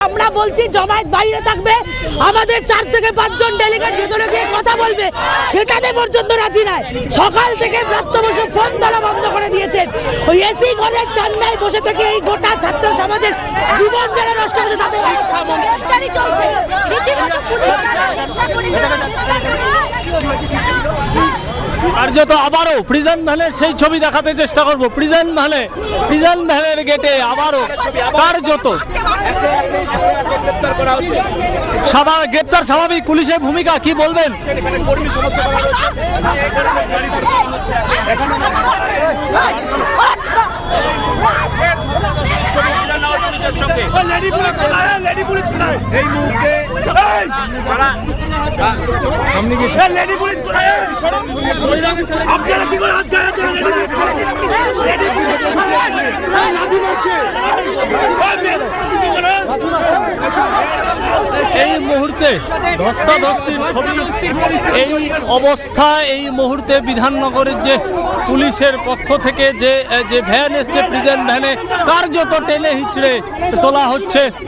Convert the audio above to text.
আমরা বলছি জমায়েত বাইরে থাকবে, আমাদের 4 থেকে 5 জন ডেলিগেট ভেতরে গিয়ে কথা বলবে, সেটাতে পর্যন্ত রাজি নাই। সকাল থেকে ব্রাত্য বসু ফোন ধরা বন্ধ করে দিয়েছেন। ওই এসি ঘরের ঠান্ডায় বসে থেকে এই গোটা ছাত্র সমাজের জীবন যারা নষ্ট হচ্ছে তাদের চলছে। কার্যত আবারও প্রিজন ভ্যানের সেই ছবি দেখাতে চেষ্টা করব। প্রিজন ভ্যানের গেটে আবারও কার্যত গ্রেপ্তার স্বাভাবিক, পুলিশের ভূমিকা কি বলবেন? এই মুহূর্তে এই মুহূর্তে ধস্তাধস্তির ছবি, এই অবস্থা এই মুহূর্তে বিধাননগরের যে পুলিশের পক্ষ থেকে যে ভ্যান এসছে, প্রিজন ভ্যানে কার্যত টেনে হিচড়ে তোলা হচ্ছে।